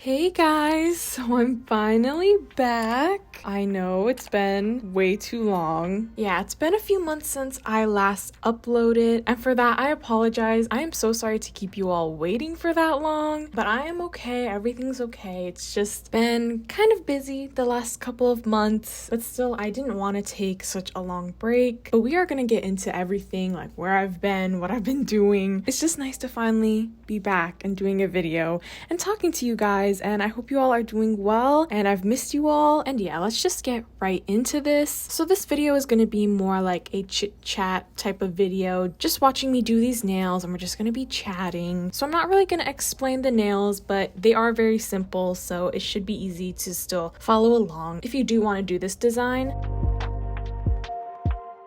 Hey guys, so I'm finally back. I know it's been way too long. Yeah, it's been a few months since I last uploaded, and for that I apologize. I am so sorry to keep you all waiting for that long, but I am okay. Everything's okay. It's just been kind of busy the last couple of months, but still I didn't want to take such a long break. But we are gonna get into everything, like where I've been, what I've been doing. It's just nice to finally be back and doing a video and talking to you guys, and I hope you all are doing well, and I've missed you all. And yeah, let's just get right into this. So this video is going to be more like a chit chat type of video, just watching me do these nails, and we're just going to be chatting. So I'm not really going to explain the nails, but they are very simple, so it should be easy to still follow along if you do want to do this design.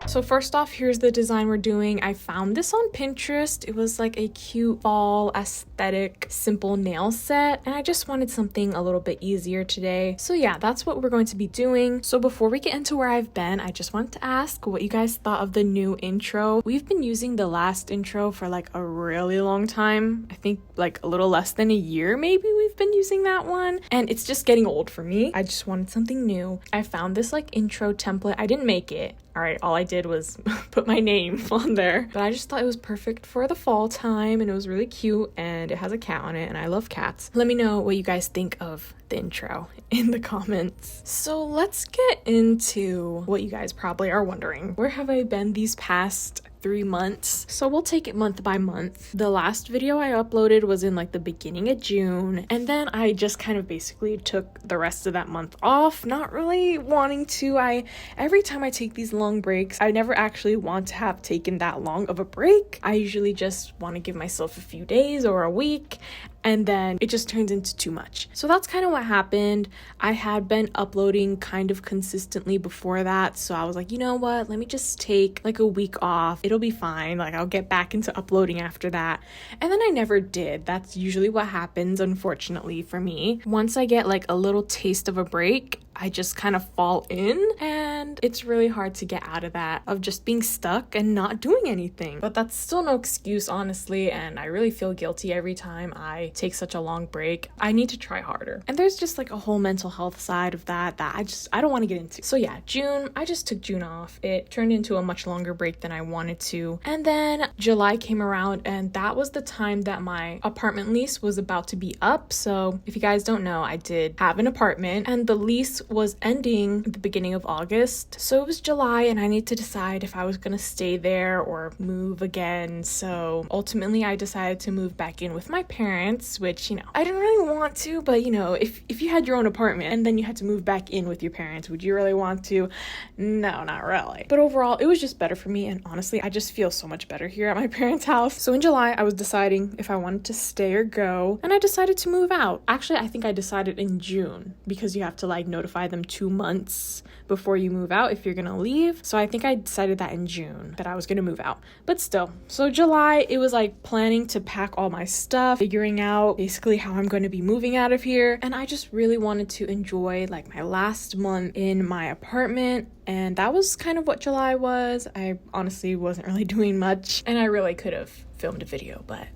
So first off, here's the design we're doing. I found this on Pinterest. It was like a cute fall aesthetic simple nail set, and I just wanted something a little bit easier today. So yeah, that's what we're going to be doing. So before we get into where I've been, I just wanted to ask what you guys thought of the new intro. We've been using the last intro for like a really long time. I think like a little less than a year maybe we've been using that one, and it's just getting old for me. I just wanted something new. I found this like intro template. I didn't make it. All I did was put my name on there, but I just thought it was perfect for the fall time, and it was really cute, and it has a cat on it, and I love cats. Let me know what you guys think of the intro in the comments. So let's get into what you guys probably are wondering. Where have I been these past 3 months? So we'll take it month by month. The last video I uploaded was in like the beginning of June, and then I just kind of basically took the rest of that month off, not really wanting to. Every time I take these long breaks, I never actually want to have taken that long of a break. I usually just want to give myself a few days or a week, and then it just turns into too much. So that's kind of what happened. I had been uploading kind of consistently before that, so I was like, you know what, let me just take like a week off. It'll be fine. Like I'll get back into uploading after that. And then I never did. That's usually what happens, unfortunately, for me. Once I get like a little taste of a break, I just kind of fall in, and it's really hard to get out of that, of just being stuck and not doing anything. But that's still no excuse, honestly, and I really feel guilty every time I take such a long break. I need to try harder. And there's just like a whole mental health side of that I don't want to get into. So yeah, June, I just took June off. It turned into a much longer break than I wanted to. And then July came around, and that was the time that my apartment lease was about to be up. So if you guys don't know, I did have an apartment, and the lease was ending at the beginning of August. So it was July, and I need to decide if I was gonna stay there or move again. So ultimately I decided to move back in with my parents, which, you know, I didn't really want to, but you know, if you had your own apartment and then you had to move back in with your parents, would you really want to? No, not really. But overall, it was just better for me, and honestly, I just feel so much better here at my parents' house. So in July, I was deciding if I wanted to stay or go, and I decided to move out. Actually, I think I decided in June, because you have to like notify them 2 months before you move out if you're gonna leave. So I think I decided that in June that I was gonna move out. But still, so July, it was like planning to pack all my stuff, figuring out basically how I'm going to be moving out of here, and I just really wanted to enjoy like my last month in my apartment. And that was kind of what July was. I honestly wasn't really doing much, and I really could have filmed a video, but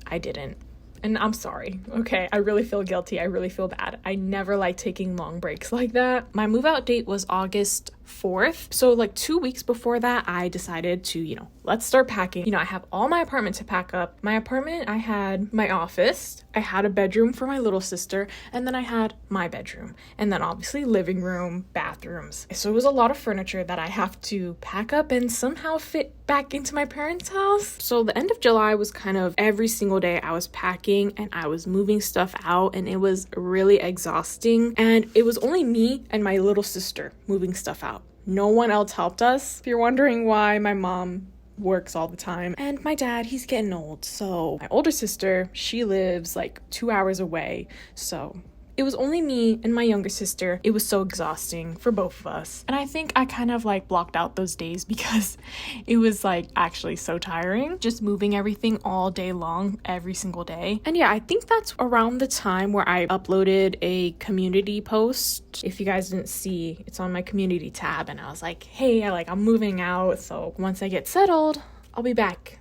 I didn't. And I'm sorry, okay? I really feel guilty. I really feel bad. I never like taking long breaks like that. My move out date was August 4th. So like 2 weeks before that, I decided to, you know, let's start packing. You know, I have all my apartment to pack up. My apartment, I had my office, I had a bedroom for my little sister, and then I had my bedroom, and then obviously living room, bathrooms. So it was a lot of furniture that I have to pack up and somehow fit back into my parents' house. So the end of July was kind of every single day I was packing and I was moving stuff out, and it was really exhausting. And it was only me and my little sister moving stuff out. No one else helped us. If you're wondering why, my mom works all the time, and my dad, he's getting old. So my older sister, she lives like 2 hours away. So it was only me and my younger sister. It was so exhausting for both of us. And I think I kind of like blocked out those days because it was like actually so tiring, just moving everything all day long, every single day. And yeah, I think that's around the time where I uploaded a community post. If you guys didn't see, it's on my community tab, and I was like, hey, I'm moving out, so once I get settled, I'll be back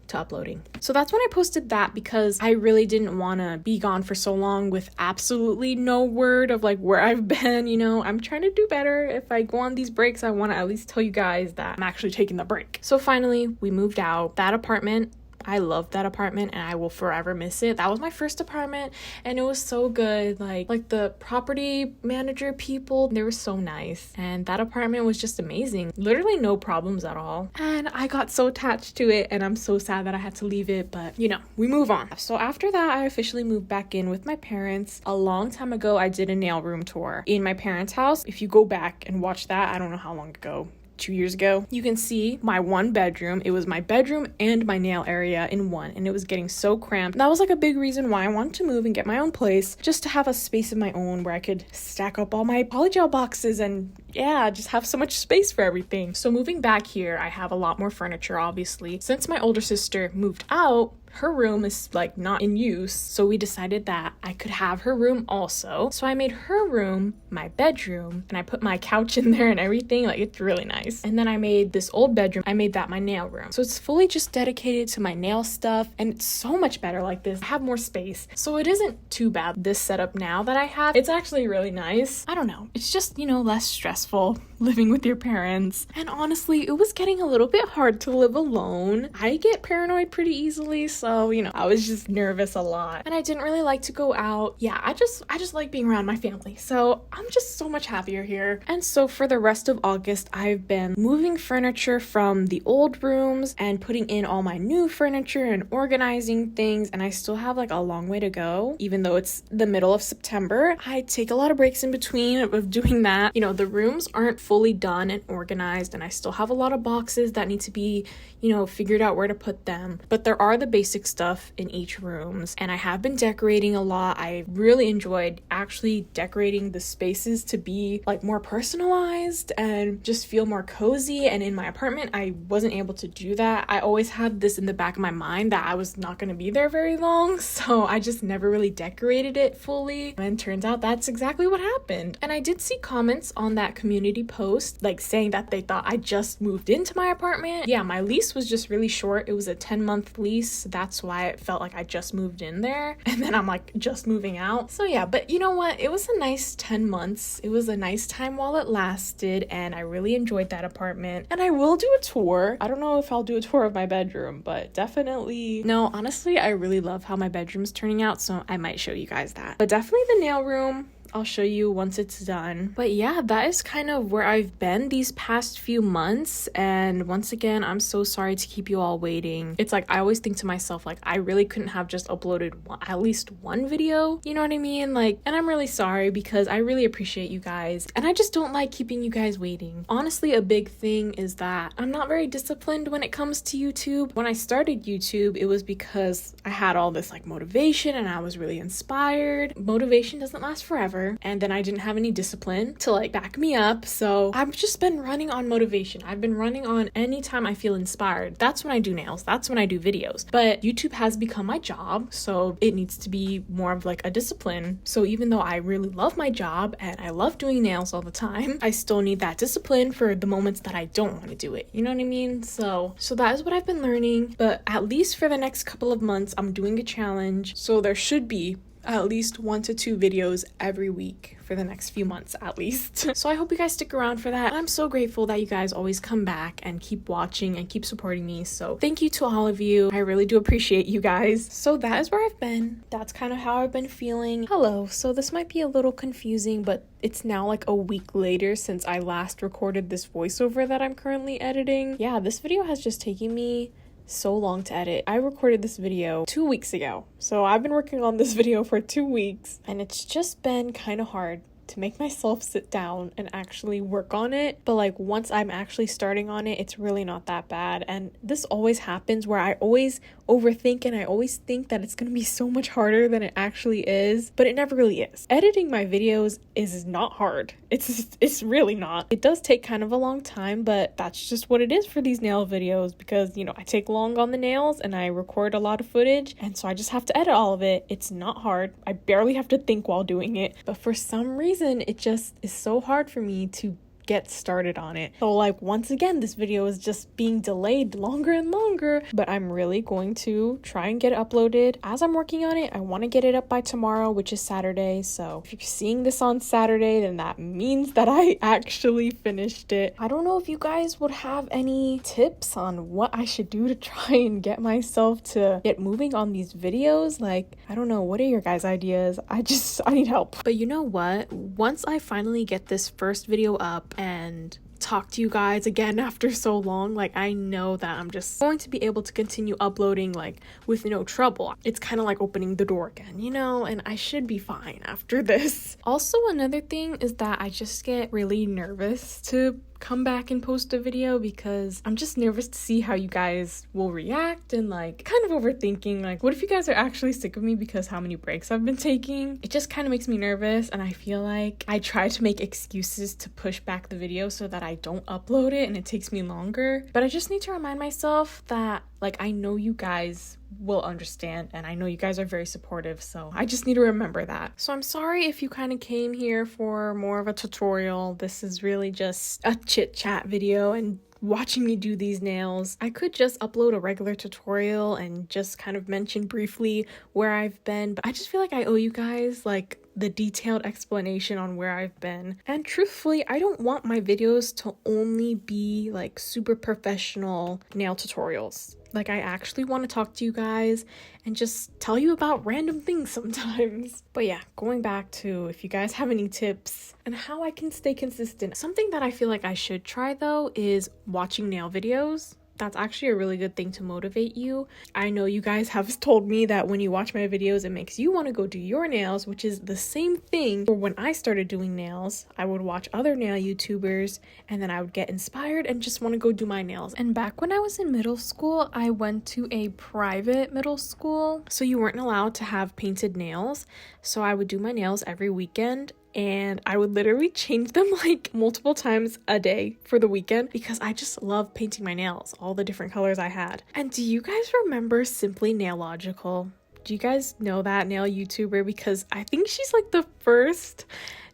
to uploading. So that's when I posted that, because I really didn't want to be gone for so long with absolutely no word of like where I've been. You know, I'm trying to do better. If I go on these breaks, I want to at least tell you guys that I'm actually taking the break. So finally we moved out. That apartment, I love that apartment and I will forever miss it. That was my first apartment and it was so good. Like the property manager people, they were so nice, and that apartment was just amazing. Literally no problems at all. And I got so attached to it and I'm so sad that I had to leave it, but you know, we move on. So after that, I officially moved back in with my parents. A long time ago, I did a nail room tour in my parents' house. If you go back and watch that, I don't know how long ago, 2 years ago, you can see my one bedroom. It was my bedroom and my nail area in one, and it was getting so cramped. That was like a big reason why I wanted to move and get my own place, just to have a space of my own where I could stack up all my polygel boxes and yeah, just have so much space for everything. So moving back here, I have a lot more furniture, obviously. Since my older sister moved out, her room is like not in use, so we decided that I could have her room also. So I made her room my bedroom and I put my couch in there and everything. Like, it's really nice. And then I made this old bedroom, I made that my nail room. So it's fully just dedicated to my nail stuff, and it's so much better like this. I have more space, so it isn't too bad. This setup now that I have, it's actually really nice. I don't know, it's just, you know, less stressful living with your parents. And honestly, it was getting a little bit hard to live alone. I get paranoid pretty easily, so you know, I was just nervous a lot and I didn't really like to go out. Yeah, I just like being around my family, so I'm just so much happier here. And so for the rest of August, I've been moving furniture from the old rooms and putting in all my new furniture and organizing things, and I still have like a long way to go. Even though it's the middle of September, I take a lot of breaks in between of doing that. You know, the rooms aren't fully done and organized, and I still have a lot of boxes that need to be, you know, figured out where to put them, but there are the basic stuff in each rooms. And I have been decorating a lot. I really enjoyed actually decorating the spaces to be like more personalized and just feel more cozy. And in my apartment, I wasn't able to do that. I always had this in the back of my mind that I was not going to be there very long, so I just never really decorated it fully, and turns out that's exactly what happened. And I did see comments on that community post like saying that they thought I just moved into my apartment. Yeah, my lease was just really short. It was a 10-month lease. That's why it felt like I just moved in there, and then I'm like just moving out. So yeah, but you know what? It was a nice 10 months. It was a nice time while it lasted, and I really enjoyed that apartment. And I will do a tour. I don't know if I'll do a tour of my bedroom, but definitely. No, honestly, I really love how my bedroom's turning out, so I might show you guys that. But definitely the nail room, I'll show you once it's done. But yeah, that is kind of where I've been these past few months. And once again, I'm so sorry to keep you all waiting. It's like, I always think to myself, like, I really couldn't have just uploaded at least one video. You know what I mean? Like, and I'm really sorry because I really appreciate you guys. And I just don't like keeping you guys waiting. Honestly, a big thing is that I'm not very disciplined when it comes to YouTube. When I started YouTube, it was because I had all this like motivation and I was really inspired. Motivation doesn't last forever. And then I didn't have any discipline to like back me up. So I've just been running on motivation. I've been running on anytime I feel inspired. That's when I do nails. That's when I do videos. But YouTube has become my job, so it needs to be more of like a discipline. So even though I really love my job and I love doing nails all the time, I still need that discipline for the moments that I don't want to do it. You know what I mean? So that is what I've been learning. But at least for the next couple of months, I'm doing a challenge. So there should be at least 1 to 2 videos every week for the next few months at least. So I hope you guys stick around for that. And I'm so grateful that you guys always come back and keep watching and keep supporting me. So thank you to all of you. I really do appreciate you guys. So that is where I've been. That's kind of how I've been feeling. Hello. So this might be a little confusing, but it's now like a week later since I last recorded this voiceover that I'm currently editing. Yeah, this video has just taken me so long to edit. I recorded this video 2 weeks ago, so I've been working on this video for 2 weeks, and it's just been kind of hard to make myself sit down and actually work on it. But like once I'm actually starting on it, it's really not that bad. And this always happens where I always overthink and I always think that it's gonna be so much harder than it actually is, but it never really is. Editing my videos is not hard. It's really not. It does take kind of a long time, but that's just what it is for these nail videos because, you know, I take long on the nails and I record a lot of footage, and so I just have to edit all of it. It's not hard. I barely have to think while doing it, but for some reason it just is so hard for me to get started on it. So like once again, this video is just being delayed longer and longer, but I'm really going to try and get it uploaded. As I'm working on it, I want to get it up by tomorrow, which is Saturday. So if you're seeing this on Saturday, then that means that I actually finished it. I don't know if you guys would have any tips on what I should do to try and get myself to get moving on these videos. Like, I don't know, what are your guys' ideas? I need help. But you know what? Once I finally get this first video up and talk to you guys again after so long, like I know that I'm just going to be able to continue uploading like with no trouble. It's kind of like opening the door again, you know, and I should be fine after this. Also, another thing is that I just get really nervous to come back and post a video because I'm just nervous to see how you guys will react, and like kind of overthinking like what if you guys are actually sick of me because how many breaks I've been taking. It just kind of makes me nervous, and I feel like I try to make excuses to push back the video so that I don't upload it and it takes me longer. But I just need to remind myself that like I know you guys will understand, and I know you guys are very supportive, so I just need to remember that. So I'm sorry if you kind of came here for more of a tutorial. This is really just a chit chat video and watching me do these nails. I could just upload a regular tutorial and just kind of mention briefly where I've been, but I just feel like I owe you guys like the detailed explanation on where I've been. And truthfully, I don't want my videos to only be like super professional nail tutorials. Like, I actually want to talk to you guys and just tell you about random things sometimes. But yeah, going back to if you guys have any tips and how I can stay consistent. Something that I feel like I should try though is watching nail videos. That's actually a really good thing to motivate you. I know you guys have told me that when you watch my videos, it makes you want to go do your nails, which is the same thing. Or when I started doing nails, I would watch other nail YouTubers and then I would get inspired and just want to go do my nails. And back when I was in middle school, I went to a private middle school, so you weren't allowed to have painted nails. So I would do my nails every weekend, and I would literally change them like multiple times a day for the weekend because I just love painting my nails, all the different colors I had. And do you guys remember Simply Nailogical? Do you guys know that nail YouTuber? Because I think she's like the first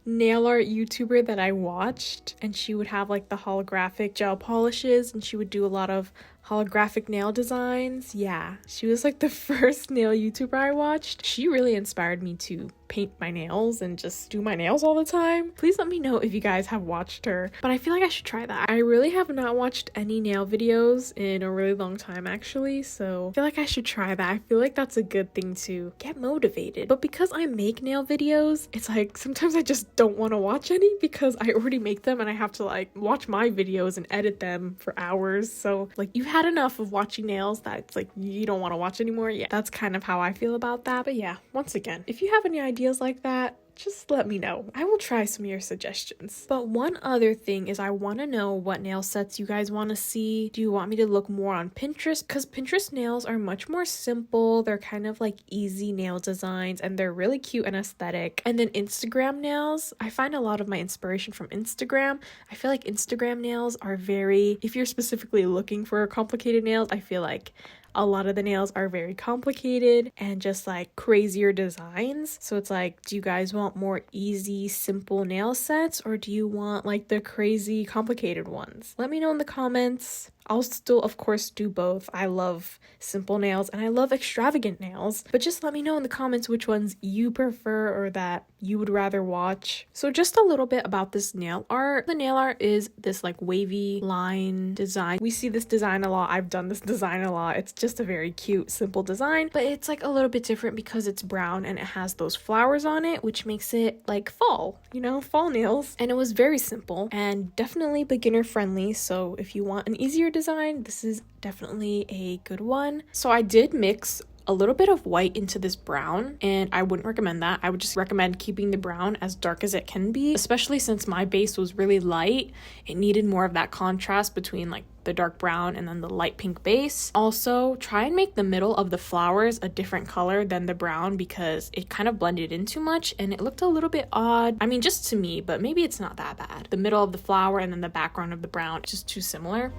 nail art YouTuber that I watched, and she would have like the holographic gel polishes and she would do a lot of holographic nail designs. Yeah, she was like the first nail YouTuber I watched. She really inspired me to paint my nails and just do my nails all the time. Please let me know if you guys have watched her, but I feel like I should try that. I really have not watched any nail videos in a really long time actually, so I feel like I should try that. I feel like that's a good thing to get motivated. But because I make nail videos, it's like sometimes I just don't want to watch any because I already make them and I have to like watch my videos and edit them for hours. So like you've had enough of watching nails that it's like you don't want to watch anymore. Yeah, that's kind of how I feel about that. But yeah, once again, if you have any ideas like that, just let me know. I will try some of your suggestions. But one other thing is I want to know what nail sets you guys want to see. Do you want me to look more on Pinterest? Because Pinterest nails are much more simple. They're kind of like easy nail designs and they're really cute and aesthetic. And then Instagram nails, I find a lot of my inspiration from Instagram. I feel like Instagram nails are very, if you're specifically looking for complicated nails, I feel like a lot of the nails are very complicated and just like crazier designs. So it's like, do you guys want more easy, simple nail sets, or do you want like the crazy, complicated ones? Let me know in the comments. I'll still, of course, do both. I love simple nails and I love extravagant nails, but just let me know in the comments which ones you prefer or that you would rather watch. So just a little bit about this nail art. The nail art is this like wavy line design. We see this design a lot. I've done this design a lot. It's just a very cute, simple design, but it's like a little bit different because it's brown and it has those flowers on it, which makes it like fall, you know, fall nails. And it was very simple and definitely beginner friendly. So if you want an easier design, this is definitely a good one. So I did mix a little bit of white into this brown, and I wouldn't recommend that. I would just recommend keeping the brown as dark as it can be, especially since my base was really light. It needed more of that contrast between like the dark brown and then the light pink base. Also, try and make the middle of the flowers a different color than the brown because it kind of blended in too much and it looked a little bit odd. I mean, just to me, but maybe it's not that bad. The middle of the flower and then the background of the brown, it's just too similar.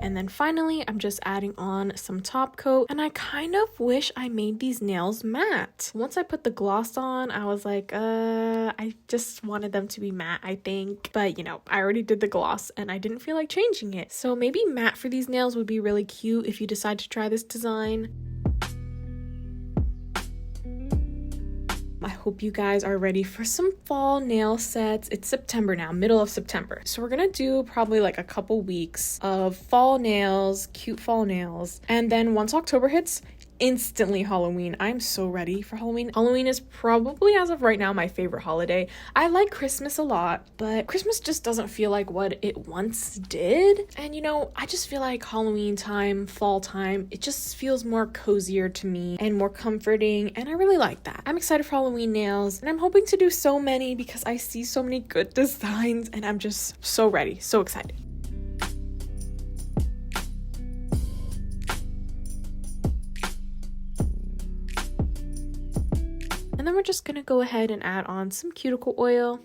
And then finally, I'm just adding on some top coat, and I kind of wish I made these nails matte. Once I put the gloss on, I was like, I just wanted them to be matte, I think. But you know, I already did the gloss and I didn't feel like changing it. So maybe matte for these nails would be really cute if you decide to try this design. I hope you guys are ready for some fall nail sets. It's September now, middle of September. So we're gonna do probably like a couple weeks of fall nails, cute fall nails. And then once October hits, instantly Halloween. I'm so ready for Halloween. Halloween is probably, as of right now, my favorite holiday. I like Christmas a lot, but Christmas just doesn't feel like what it once did. And you know, I just feel like Halloween time, fall time, it just feels more cozier to me and more comforting, and I really like that. I'm excited for Halloween nails, and I'm hoping to do so many because I see so many good designs, and I'm just so ready, so excited. And then we're just gonna go ahead and add on some cuticle oil.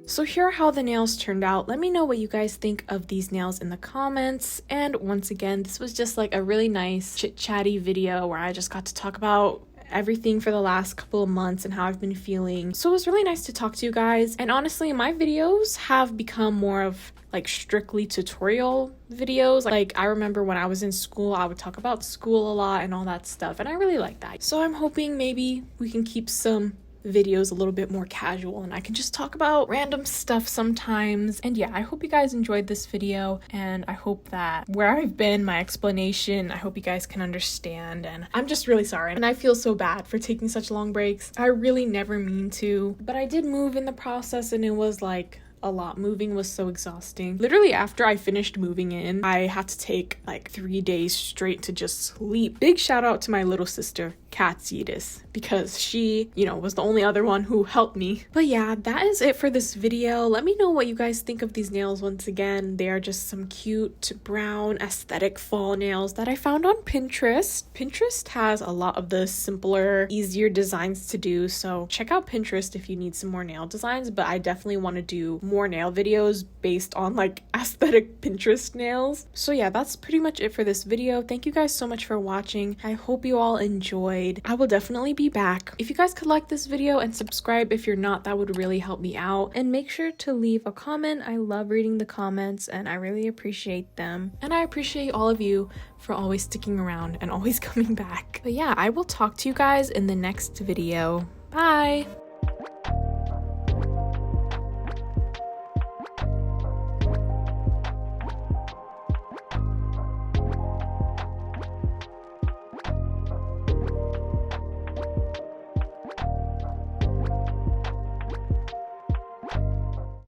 So here are how the nails turned out. Let me know what you guys think of these nails in the comments. And once again, this was just like a really nice chit-chatty video where I just got to talk about everything for the last couple of months and how I've been feeling. So it was really nice to talk to you guys. And honestly, my videos have become more of like strictly tutorial videos. Like I remember when I was in school, I would talk about school a lot and all that stuff, and I really like that. So I'm hoping maybe we can keep some videos a little bit more casual and I can just talk about random stuff sometimes. And yeah, I hope you guys enjoyed this video, and I hope that where I've been, my explanation, I hope you guys can understand. And I'm just really sorry, and I feel so bad for taking such long breaks. I really never mean to, but I did move in the process, and it was like a lot. Moving was so exhausting. Literally after I finished moving in, I had to take like 3 days straight to just sleep. Big shout out to my little sister Katsitas, because she, you know, was the only other one who helped me. But yeah, that is it for this video. Let me know what you guys think of these nails. Once again, they are just some cute brown aesthetic fall nails that I found on Pinterest. Pinterest has a lot of the simpler, easier designs to do, so check out Pinterest if you need some more nail designs. But I definitely want to do more nail videos based on like aesthetic Pinterest nails. So yeah, that's pretty much it for this video. Thank you guys so much for watching. I hope you all enjoyed. I will definitely be back. If you guys could like this video and subscribe if you're not, that would really help me out. And make sure to leave a comment. I love reading the comments and I really appreciate them. And I appreciate all of you for always sticking around and always coming back. But yeah, I will talk to you guys in the next video. Bye!